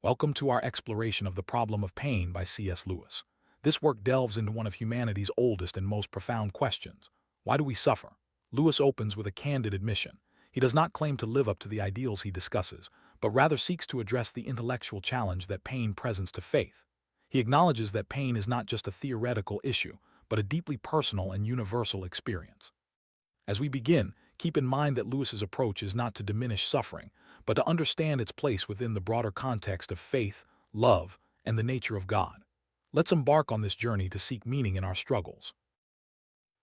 Welcome to our exploration of the problem of pain by C.S. Lewis. This work delves into one of humanity's oldest and most profound questions. Why do we suffer? Lewis opens with a candid admission. He does not claim to live up to the ideals he discusses, but rather seeks to address the intellectual challenge that pain presents to faith. He acknowledges that pain is not just a theoretical issue, but a deeply personal and universal experience. As we begin, keep in mind that Lewis's approach is not to diminish suffering, but to understand its place within the broader context of faith, love, and the nature of God. Let's embark on this journey to seek meaning in our struggles.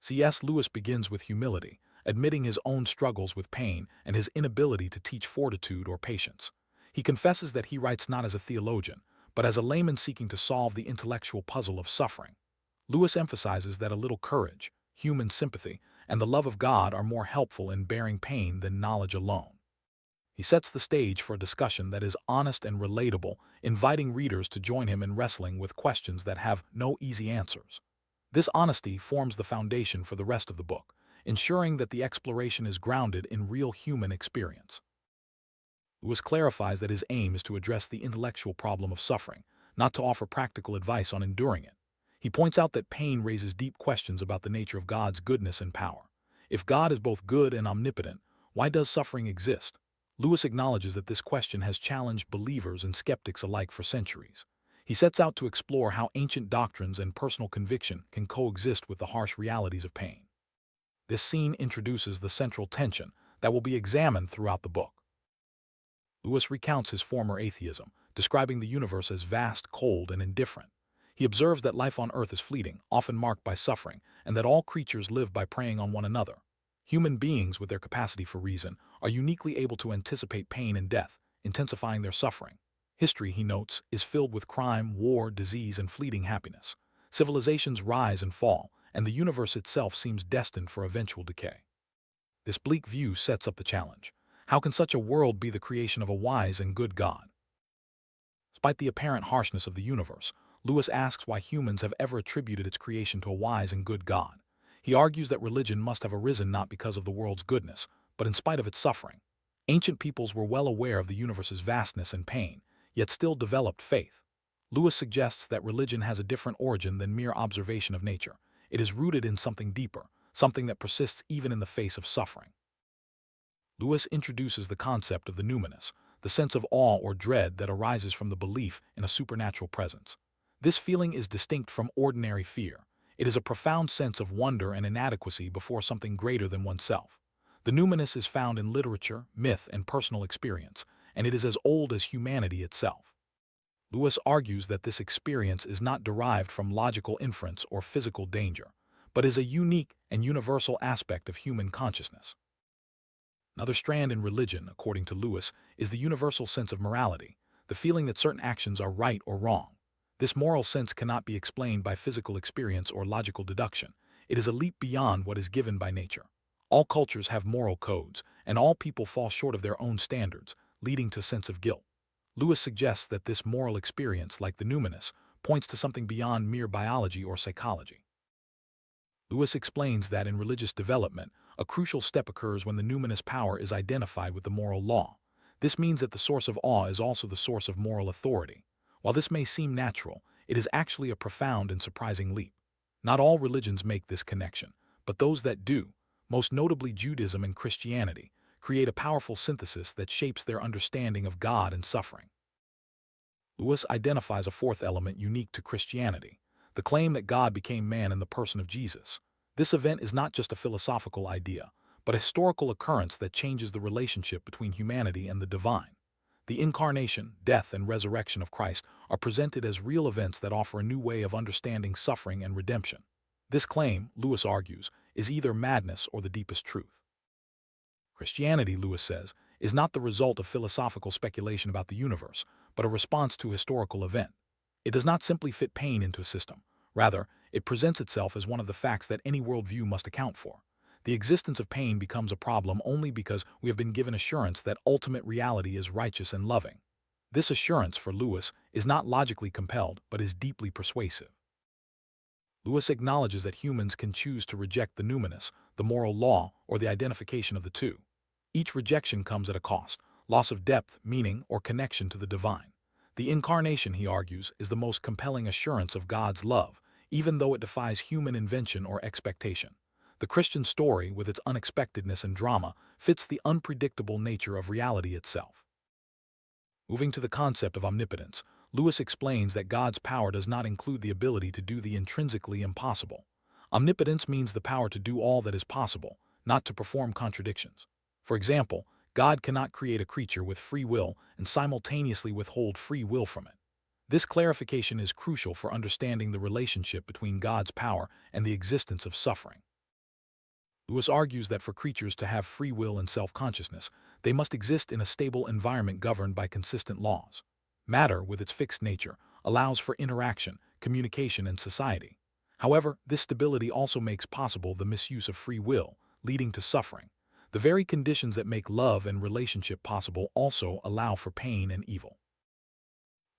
C.S. Lewis begins with humility, admitting his own struggles with pain and his inability to teach fortitude or patience. He confesses that he writes not as a theologian, but as a layman seeking to solve the intellectual puzzle of suffering. Lewis emphasizes that a little courage, human sympathy, and the love of God are more helpful in bearing pain than knowledge alone. He sets the stage for a discussion that is honest and relatable, inviting readers to join him in wrestling with questions that have no easy answers. This honesty forms the foundation for the rest of the book, ensuring that the exploration is grounded in real human experience. Lewis clarifies that his aim is to address the intellectual problem of suffering, not to offer practical advice on enduring it. He points out that pain raises deep questions about the nature of God's goodness and power. If God is both good and omnipotent, why does suffering exist? Lewis acknowledges that this question has challenged believers and skeptics alike for centuries. He sets out to explore how ancient doctrines and personal conviction can coexist with the harsh realities of pain. This scene introduces the central tension that will be examined throughout the book. Lewis recounts his former atheism, describing the universe as vast, cold, and indifferent. He observes that life on Earth is fleeting, often marked by suffering, and that all creatures live by preying on one another. Human beings, with their capacity for reason, are uniquely able to anticipate pain and death, intensifying their suffering. History, he notes, is filled with crime, war, disease, and fleeting happiness. Civilizations rise and fall, and the universe itself seems destined for eventual decay. This bleak view sets up the challenge. How can such a world be the creation of a wise and good God? Despite the apparent harshness of the universe, Lewis asks why humans have ever attributed its creation to a wise and good God. He argues that religion must have arisen not because of the world's goodness, but in spite of its suffering. Ancient peoples were well aware of the universe's vastness and pain, yet still developed faith. Lewis suggests that religion has a different origin than mere observation of nature. It is rooted in something deeper, something that persists even in the face of suffering. Lewis introduces the concept of the numinous, the sense of awe or dread that arises from the belief in a supernatural presence. This feeling is distinct from ordinary fear. It is a profound sense of wonder and inadequacy before something greater than oneself. The numinous is found in literature, myth, and personal experience, and it is as old as humanity itself. Lewis argues that this experience is not derived from logical inference or physical danger, but is a unique and universal aspect of human consciousness. Another strand in religion, according to Lewis, is the universal sense of morality, the feeling that certain actions are right or wrong. This moral sense cannot be explained by physical experience or logical deduction. It is a leap beyond what is given by nature. All cultures have moral codes, and all people fall short of their own standards, leading to a sense of guilt. Lewis suggests that this moral experience, like the numinous, points to something beyond mere biology or psychology. Lewis explains that in religious development, a crucial step occurs when the numinous power is identified with the moral law. This means that the source of awe is also the source of moral authority. While this may seem natural, it is actually a profound and surprising leap. Not all religions make this connection, but those that do, most notably Judaism and Christianity, create a powerful synthesis that shapes their understanding of God and suffering. Lewis identifies a fourth element unique to Christianity, the claim that God became man in the person of Jesus. This event is not just a philosophical idea, but a historical occurrence that changes the relationship between humanity and the divine. The incarnation, death, and resurrection of Christ are presented as real events that offer a new way of understanding suffering and redemption. This claim, Lewis argues, is either madness or the deepest truth. Christianity, Lewis says, is not the result of philosophical speculation about the universe, but a response to a historical event. It does not simply fit pain into a system. Rather, it presents itself as one of the facts that any worldview must account for. The existence of pain becomes a problem only because we have been given assurance that ultimate reality is righteous and loving. This assurance, for Lewis, is not logically compelled, but is deeply persuasive. Lewis acknowledges that humans can choose to reject the numinous, the moral law, or the identification of the two. Each rejection comes at a cost, loss of depth, meaning, or connection to the divine. The incarnation, he argues, is the most compelling assurance of God's love, even though it defies human invention or expectation. The Christian story, with its unexpectedness and drama, fits the unpredictable nature of reality itself. Moving to the concept of omnipotence, Lewis explains that God's power does not include the ability to do the intrinsically impossible. Omnipotence means the power to do all that is possible, not to perform contradictions. For example, God cannot create a creature with free will and simultaneously withhold free will from it. This clarification is crucial for understanding the relationship between God's power and the existence of suffering. Lewis argues that for creatures to have free will and self-consciousness, they must exist in a stable environment governed by consistent laws. Matter, with its fixed nature, allows for interaction, communication, and society. However, this stability also makes possible the misuse of free will, leading to suffering. The very conditions that make love and relationship possible also allow for pain and evil.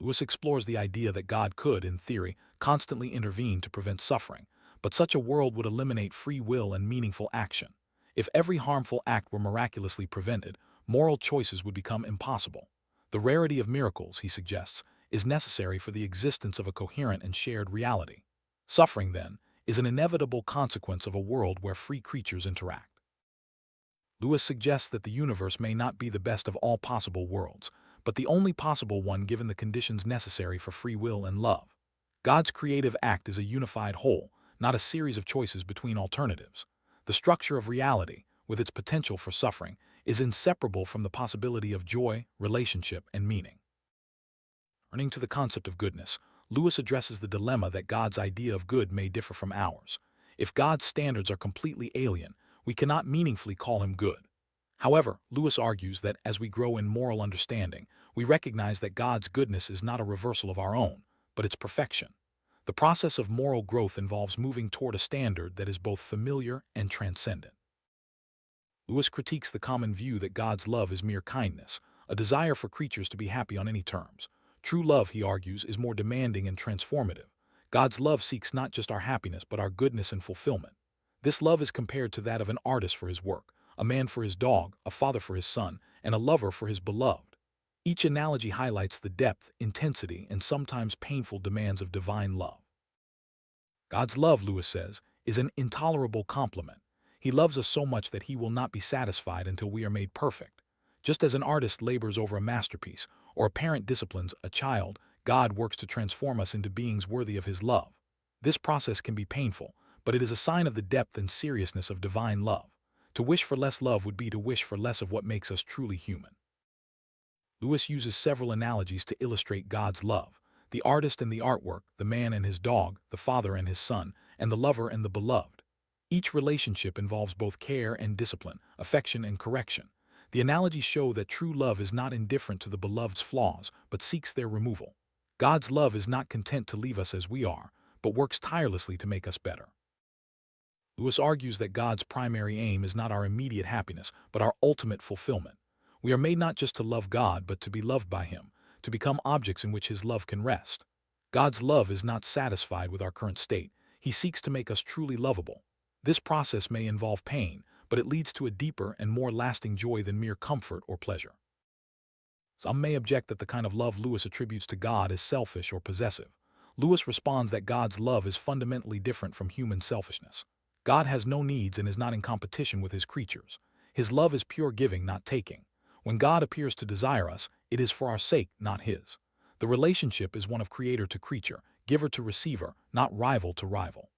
Lewis explores the idea that God could, in theory, constantly intervene to prevent suffering, but such a world would eliminate free will and meaningful action. If every harmful act were miraculously prevented, moral choices would become impossible. The rarity of miracles, he suggests, is necessary for the existence of a coherent and shared reality. Suffering, then, is an inevitable consequence of a world where free creatures interact. Lewis suggests that the universe may not be the best of all possible worlds, but the only possible one given the conditions necessary for free will and love. God's creative act is a unified whole, not a series of choices between alternatives. The structure of reality, with its potential for suffering, is inseparable from the possibility of joy, relationship, and meaning. Turning to the concept of goodness, Lewis addresses the dilemma that God's idea of good may differ from ours. If God's standards are completely alien, we cannot meaningfully call him good. However, Lewis argues that as we grow in moral understanding, we recognize that God's goodness is not a reversal of our own, but its perfection. The process of moral growth involves moving toward a standard that is both familiar and transcendent. Lewis critiques the common view that God's love is mere kindness, a desire for creatures to be happy on any terms. True love, he argues, is more demanding and transformative. God's love seeks not just our happiness but our goodness and fulfillment. This love is compared to that of an artist for his work, a man for his dog, a father for his son, and a lover for his beloved. Each analogy highlights the depth, intensity, and sometimes painful demands of divine love. God's love, Lewis says, is an intolerable compliment. He loves us so much that he will not be satisfied until we are made perfect. Just as an artist labors over a masterpiece, or a parent disciplines a child, God works to transform us into beings worthy of his love. This process can be painful, but it is a sign of the depth and seriousness of divine love. To wish for less love would be to wish for less of what makes us truly human. Lewis uses several analogies to illustrate God's love: the artist and the artwork, the man and his dog, the father and his son, and the lover and the beloved. Each relationship involves both care and discipline, affection and correction. The analogies show that true love is not indifferent to the beloved's flaws, but seeks their removal. God's love is not content to leave us as we are, but works tirelessly to make us better. Lewis argues that God's primary aim is not our immediate happiness, but our ultimate fulfillment. We are made not just to love God, but to be loved by him, to become objects in which his love can rest. God's love is not satisfied with our current state. He seeks to make us truly lovable. This process may involve pain, but it leads to a deeper and more lasting joy than mere comfort or pleasure. Some may object that the kind of love Lewis attributes to God is selfish or possessive. Lewis responds that God's love is fundamentally different from human selfishness. God has no needs and is not in competition with his creatures. His love is pure giving, not taking. When God appears to desire us, it is for our sake, not his. The relationship is one of creator to creature, giver to receiver, not rival to rival.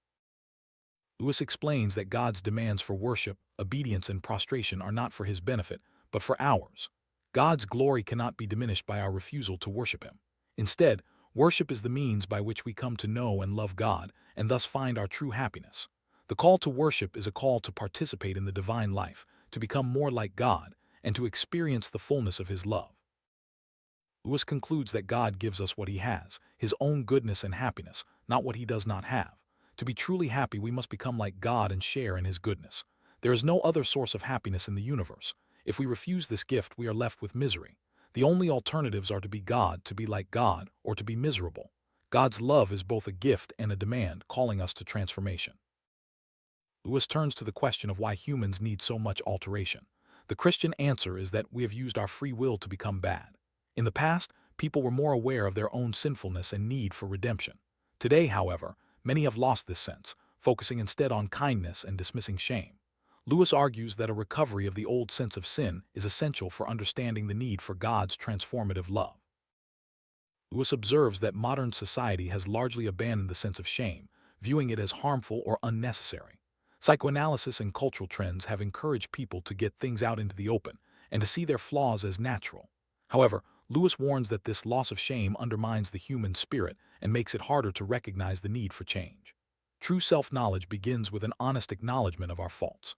Lewis explains that God's demands for worship, obedience, and prostration are not for his benefit, but for ours. God's glory cannot be diminished by our refusal to worship him. Instead, worship is the means by which we come to know and love God, and thus find our true happiness. The call to worship is a call to participate in the divine life, to become more like God, and to experience the fullness of his love. Lewis concludes that God gives us what he has, his own goodness and happiness, not what he does not have. To be truly happy, we must become like God and share in his goodness. There is no other source of happiness in the universe. If we refuse this gift, we are left with misery. The only alternatives are to be God, to be like God, or to be miserable. God's love is both a gift and a demand, calling us to transformation. Lewis turns to the question of why humans need so much alteration. The Christian answer is that we have used our free will to become bad. In the past, people were more aware of their own sinfulness and need for redemption. Today, however, many have lost this sense, focusing instead on kindness and dismissing shame. Lewis argues that a recovery of the old sense of sin is essential for understanding the need for God's transformative love. Lewis observes that modern society has largely abandoned the sense of shame, viewing it as harmful or unnecessary. Psychoanalysis and cultural trends have encouraged people to get things out into the open and to see their flaws as natural. However, Lewis warns that this loss of shame undermines the human spirit and makes it harder to recognize the need for change. True self-knowledge begins with an honest acknowledgement of our faults.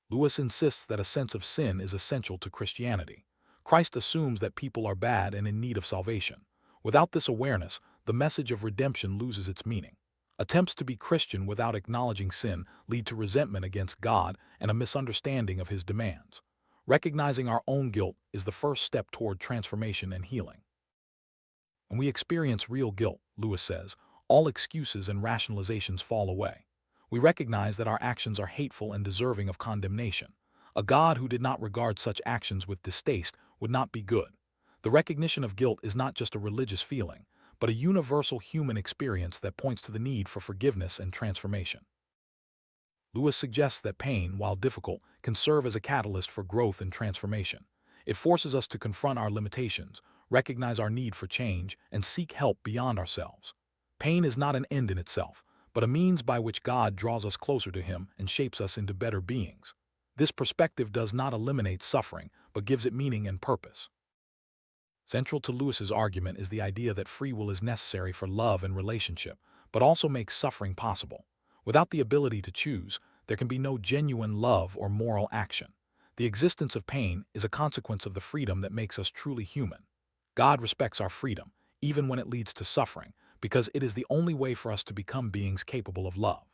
Lewis insists that a sense of sin is essential to Christianity. Christ assumes that people are bad and in need of salvation. Without this awareness, the message of redemption loses its meaning. Attempts to be Christian without acknowledging sin lead to resentment against God and a misunderstanding of his demands. Recognizing our own guilt is the first step toward transformation and healing. When we experience real guilt, Lewis says, all excuses and rationalizations fall away. We recognize that our actions are hateful and deserving of condemnation. A God who did not regard such actions with distaste would not be good. The recognition of guilt is not just a religious feeling, but a universal human experience that points to the need for forgiveness and transformation. Lewis suggests that pain, while difficult, can serve as a catalyst for growth and transformation. It forces us to confront our limitations, recognize our need for change, and seek help beyond ourselves. Pain is not an end in itself, but a means by which God draws us closer to Him and shapes us into better beings. This perspective does not eliminate suffering, but gives it meaning and purpose. Central to Lewis's argument is the idea that free will is necessary for love and relationship, but also makes suffering possible. Without the ability to choose, there can be no genuine love or moral action. The existence of pain is a consequence of the freedom that makes us truly human. God respects our freedom, even when it leads to suffering, because it is the only way for us to become beings capable of love.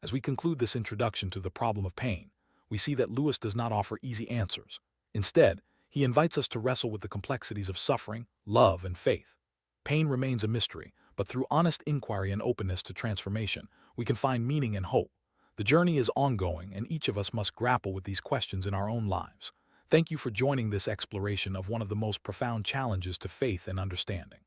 As we conclude this introduction to the problem of pain, we see that Lewis does not offer easy answers. Instead, he invites us to wrestle with the complexities of suffering, love, and faith. Pain remains a mystery, but through honest inquiry and openness to transformation, we can find meaning and hope. The journey is ongoing, and each of us must grapple with these questions in our own lives. Thank you for joining this exploration of one of the most profound challenges to faith and understanding.